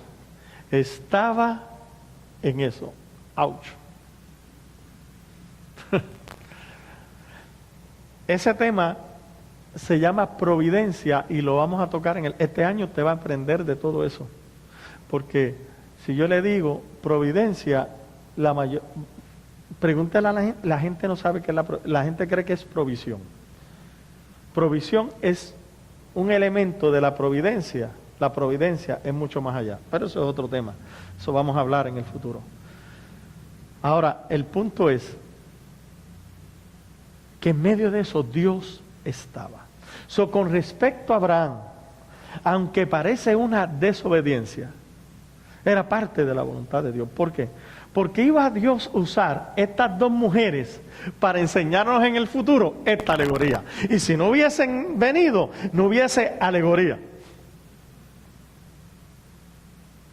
estaba en eso. ¡Auch! Ese tema se llama providencia y lo vamos a tocar este año. Te va a aprender de todo eso. Porque si yo le digo providencia, pregúntale a la gente no sabe que la gente cree que es provisión. Provisión es un elemento de la providencia. La providencia es mucho más allá, pero eso es otro tema. Eso vamos a hablar en el futuro. Ahora, el punto es que en medio de eso Dios estaba. Con respecto a Abraham, aunque parece una desobediencia, era parte de la voluntad de Dios. ¿Por qué? Porque iba a Dios usar estas dos mujeres para enseñarnos en el futuro esta alegoría. Y si no hubiesen venido, no hubiese alegoría.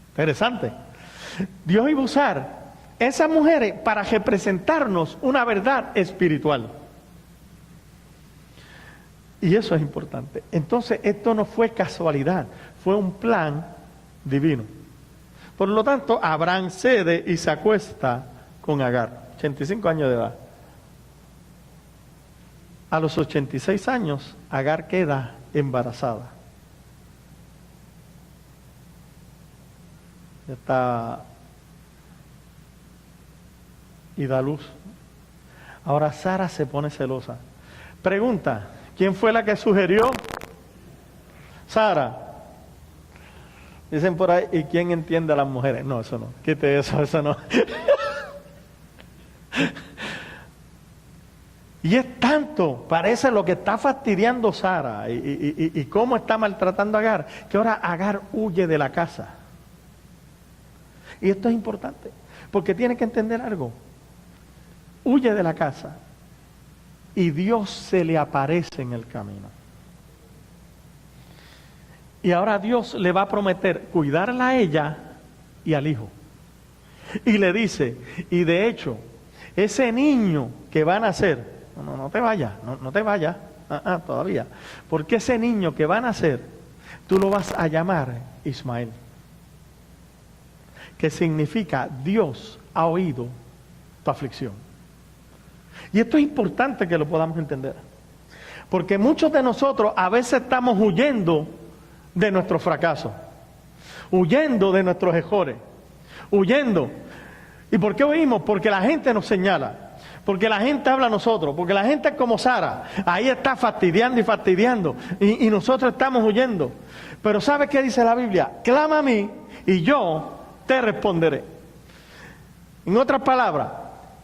Interesante. Dios iba a usar esas mujeres para representarnos una verdad espiritual. Y eso es importante. Entonces, esto no fue casualidad, fue un plan divino. Por lo tanto, Abraham cede y se acuesta con Agar, 85 años de edad. A los 86 años, Agar queda embarazada. Ya está y da luz. Ahora Sara se pone celosa. Pregunta, ¿quién fue la que sugirió? Sara. Dicen por ahí, ¿y quién entiende a las mujeres? No, eso no. Quite eso no. Y es tanto, parece lo que está fastidiando Sara y cómo está maltratando a Agar, que ahora Agar huye de la casa. Y esto es importante, porque tiene que entender algo. Huye de la casa y Dios se le aparece en el camino. Y ahora Dios le va a prometer cuidarla a ella y al hijo. Y le dice, y de hecho, ese niño que va a nacer, no te vayas, no te vayas, todavía. Porque ese niño que va a nacer, tú lo vas a llamar Ismael. Que significa Dios ha oído tu aflicción. Y esto es importante que lo podamos entender. Porque muchos de nosotros a veces estamos huyendo de nuestros fracasos, huyendo de nuestros errores, huyendo. ¿Y por qué huimos? Porque la gente nos señala, porque la gente habla a nosotros, porque la gente es como Sara, ahí está fastidiando y fastidiando, y nosotros estamos huyendo. Pero ¿sabe qué dice la Biblia? Clama a mí y yo te responderé. En otras palabras,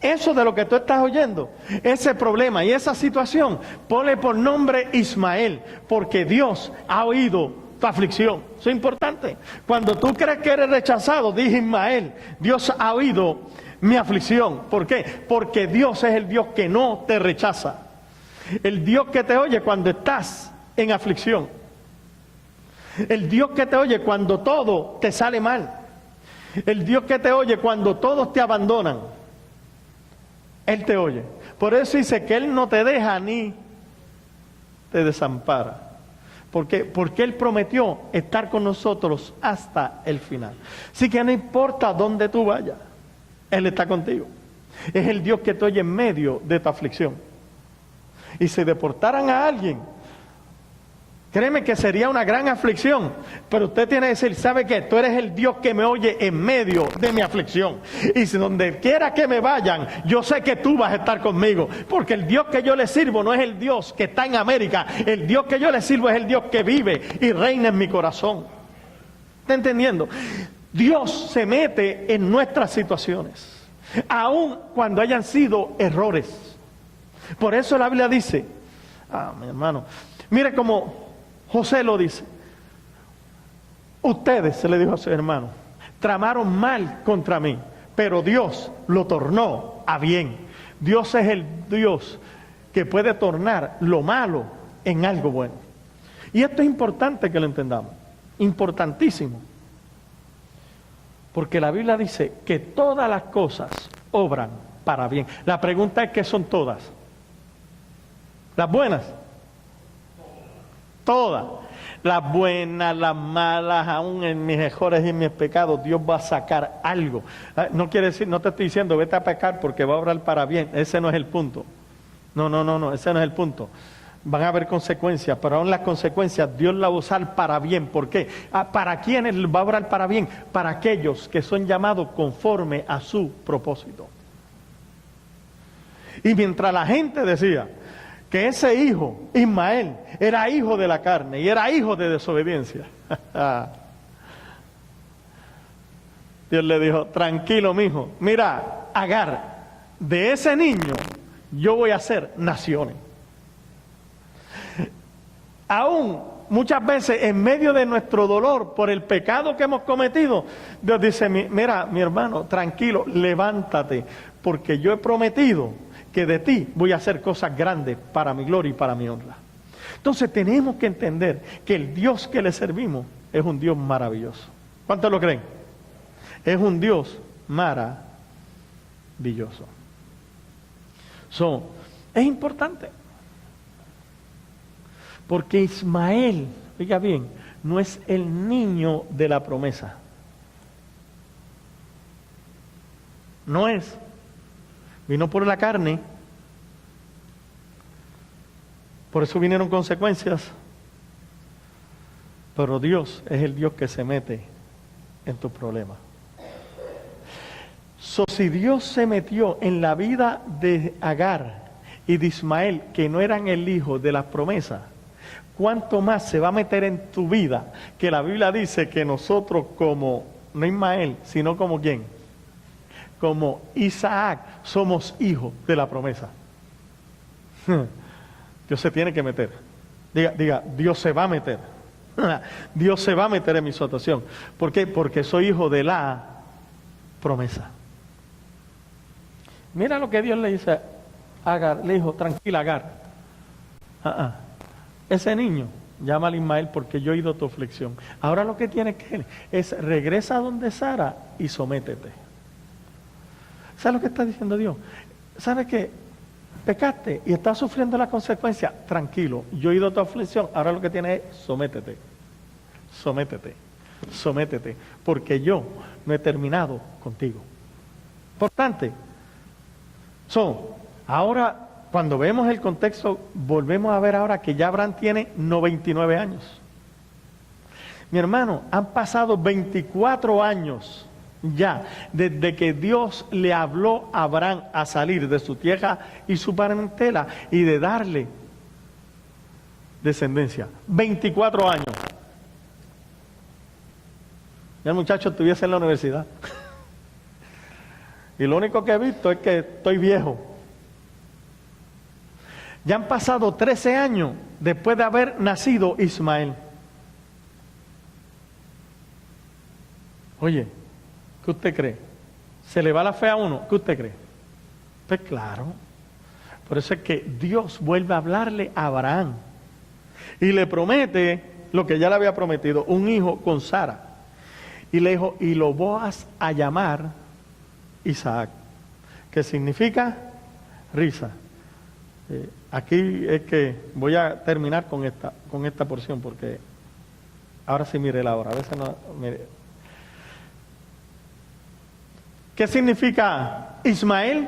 eso de lo que tú estás oyendo, ese problema y esa situación, ponle por nombre Ismael, porque Dios ha oído tu aflicción. Eso es importante. Cuando tú crees que eres rechazado, dije Ismael, Dios ha oído mi aflicción. ¿Por qué? Porque Dios es el Dios que no te rechaza. El Dios que te oye cuando estás en aflicción. El Dios que te oye cuando todo te sale mal. El Dios que te oye cuando todos te abandonan. Él te oye. Por eso dice que Él no te deja ni te desampara. Porque Él prometió estar con nosotros hasta el final. Así que no importa dónde tú vayas, Él está contigo. Es el Dios que te oye en medio de tu aflicción. Y si deportaran a alguien, créeme que sería una gran aflicción, pero usted tiene que decir, ¿sabe qué? Tú eres el Dios que me oye en medio de mi aflicción. Y si donde quiera que me vayan, yo sé que tú vas a estar conmigo, porque el Dios que yo le sirvo no es el Dios que está en América, el Dios que yo le sirvo es el Dios que vive y reina en mi corazón. ¿Está entendiendo? Dios se mete en nuestras situaciones, aun cuando hayan sido errores. Por eso la Biblia dice, mi hermano, mire cómo José lo dice. Ustedes, se le dijo a su hermano, tramaron mal contra mí, pero Dios lo tornó a bien. Dios es el Dios que puede tornar lo malo en algo bueno. Y esto es importante que lo entendamos, importantísimo. Porque la Biblia dice que todas las cosas obran para bien. La pregunta es, ¿qué son todas? ¿Las buenas? Todas. Las buenas, las malas, aún en mis errores y en mis pecados, Dios va a sacar algo. No quiere decir, no te estoy diciendo, vete a pecar porque va a obrar para bien. Ese no es el punto. No, ese no es el punto. van a haber consecuencias, pero aún las consecuencias Dios las va a usar para bien. ¿Por qué? ¿Para quiénes va a obrar para bien? Para aquellos que son llamados conforme a su propósito. Y mientras la gente decía que ese hijo, Ismael, era hijo de la carne y era hijo de desobediencia, Dios le dijo, tranquilo mijo, mira, Agar, de ese niño yo voy a hacer naciones. Aún muchas veces en medio de nuestro dolor por el pecado que hemos cometido, Dios dice, mira mi hermano, tranquilo, levántate, porque yo he prometido que de ti voy a hacer cosas grandes para mi gloria y para mi honra. Entonces tenemos que entender que el Dios que le servimos es un Dios maravilloso. ¿Cuántos lo creen? Es un Dios maravilloso. Es importante. Porque Ismael, oiga bien, no es el niño de la promesa. No es. Vino por la carne. Por eso vinieron consecuencias. Pero Dios es el Dios que se mete en tus problemas. Si Dios se metió en la vida de Agar y de Ismael, que no eran el hijo de las promesas, ¿cuánto más se va a meter en tu vida? Que la Biblia dice que nosotros como, no Ismael, sino como ¿quién? Como Isaac, somos hijos de la promesa. Dios se tiene que meter. Diga, Dios se va a meter. Dios se va a meter en mi situación. ¿Por qué? Porque soy hijo de la promesa. Mira lo que Dios le dice a Agar. Le dijo, tranquila Agar. Ese niño, llámale Ismael porque yo he oído tu aflicción. Ahora lo que tienes que es regresa donde Sara y sométete. ¿Sabes lo que está diciendo Dios? ¿Sabes qué? Pecaste y estás sufriendo la consecuencia. Tranquilo, yo he oído tu aflicción. Ahora lo que tienes es sométete. Sométete. Sométete. Porque yo no he terminado contigo. Importante. Ahora, cuando vemos el contexto, volvemos a ver ahora que ya Abraham tiene 99 años. Mi hermano, han pasado 24 años ya desde que Dios le habló a Abraham a salir de su tierra y su parentela y de darle descendencia. 24 años. Ya el muchacho estuviese en la universidad. Y lo único que he visto es que estoy viejo. Ya han pasado 13 años después de haber nacido Ismael. Oye, ¿qué usted cree? ¿Se le va la fe a uno? ¿Qué usted cree? Pues claro. Por eso es que Dios vuelve a hablarle a Abraham. Y le promete lo que ya le había prometido, un hijo con Sara. Y le dijo, y lo vas a llamar Isaac, que significa risa. Aquí es que voy a terminar con esta porción, porque ahora sí mire la hora, a veces no mire. ¿Qué significa Ismael?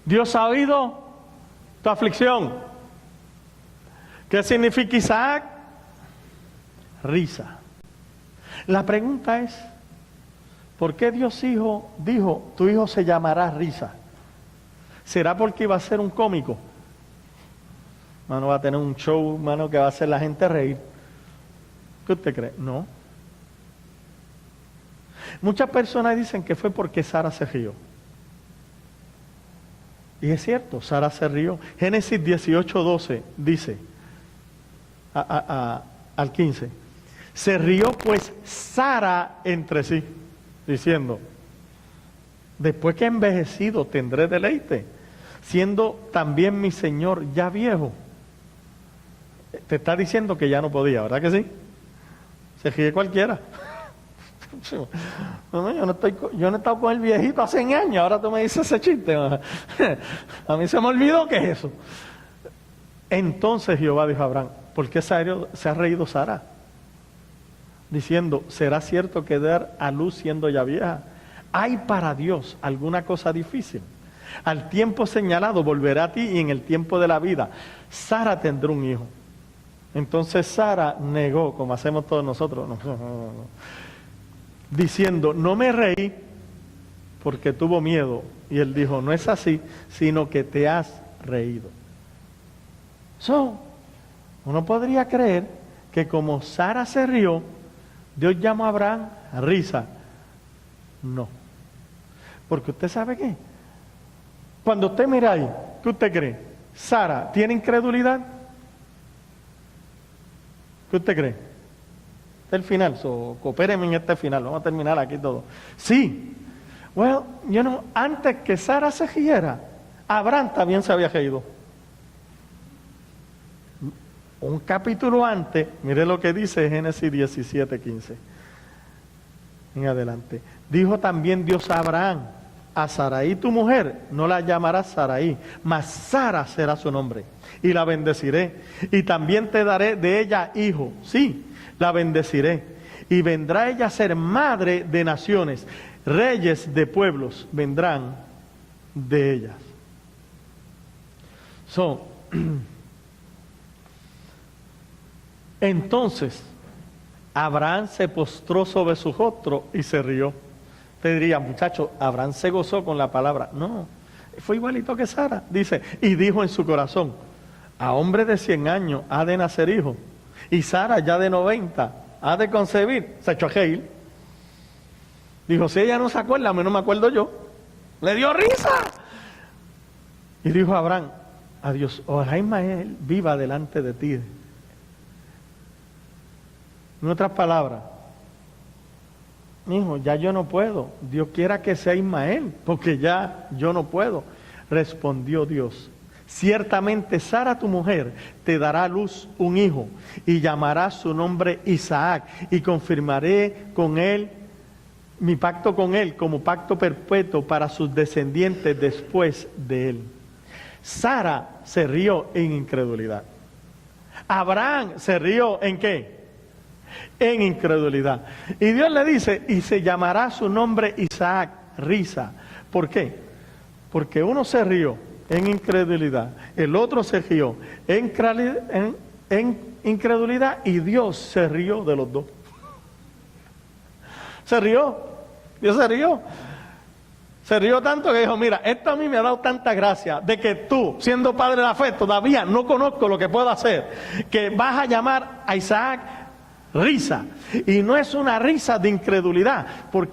Dios ha oído tu aflicción. ¿Qué significa Isaac? Risa. La pregunta es, ¿por qué Dios dijo, tu hijo se llamará Risa? ¿Será porque iba a ser un cómico? Mano, va a tener un show, mano, que va a hacer la gente reír. ¿Qué usted cree? No. Muchas personas dicen que fue porque Sara se rió. Y es cierto, Sara se rió. Génesis 18:12 dice, al 15, se rió pues Sara entre sí, diciendo, después que he envejecido tendré deleite, siendo también mi señor ya viejo. Te está diciendo que ya no podía, ¿verdad que sí? Se ríe cualquiera. No, yo no he estado con el viejito hace años, ahora tú me dices ese chiste. A mí se me olvidó que es eso. Entonces Jehová dijo a Abraham, ¿por qué se ha reído Sara? Diciendo, ¿será cierto que dar a luz siendo ya vieja? ¿Hay para Dios alguna cosa difícil? Al tiempo señalado volverá a ti y en el tiempo de la vida Sara tendrá un hijo. Entonces Sara negó, como hacemos todos nosotros, diciendo, no me reí porque tuvo miedo. Y él dijo, no es así, sino que te has reído. Uno podría creer que como Sara se rió, Dios llamó a Abraham a risa. No. Porque usted sabe qué. Cuando usted mira ahí, ¿qué usted cree? ¿Sara tiene incredulidad? ¿Qué usted cree? Este es el final, coopérenme en este final, vamos a terminar aquí todo. Sí. Well, antes que Sara se riera, Abraham también se había reído. Un capítulo antes, mire lo que dice Génesis 17:15. En adelante. Dijo también Dios a Abraham, a Sarai tu mujer no la llamarás Sarai, mas Sara será su nombre, y la bendeciré, y también te daré de ella hijo, sí, la bendeciré, y vendrá ella a ser madre de naciones, reyes de pueblos vendrán de ellas. Entonces, Abraham se postró sobre su rostro y se rió. Te diría, muchacho, Abraham se gozó con la palabra. No, fue igualito que Sara. Dice, y dijo en su corazón, a hombre de 100 años ha de nacer hijo, y Sara ya de 90 ha de concebir. Se echó a reír. Dijo, si ella no se acuerda, a mí no me acuerdo yo. Le dio risa. Y dijo Abraham, a Dios, ojalá Ismael viva delante de ti. En otras palabras, hijo, ya yo no puedo. Dios quiera que sea Ismael, porque ya yo no puedo. Respondió Dios, ciertamente Sara tu mujer te dará a luz un hijo y llamará su nombre Isaac, y confirmaré con él mi pacto con él como pacto perpetuo para sus descendientes después de él. Sara se rió en incredulidad. Abraham se rió ¿en qué? En incredulidad. Y Dios le dice, y se llamará su nombre Isaac, risa. ¿Por qué? Porque uno se rió en incredulidad, el otro se rió en incredulidad, y Dios se rió de los dos. Se rió. Dios se rió. Se rió tanto que dijo, mira, esto a mí me ha dado tanta gracia de que tú, siendo padre de la fe, todavía no conozco lo que puedo hacer, que vas a llamar a Isaac risa. Y no es una risa de incredulidad, porque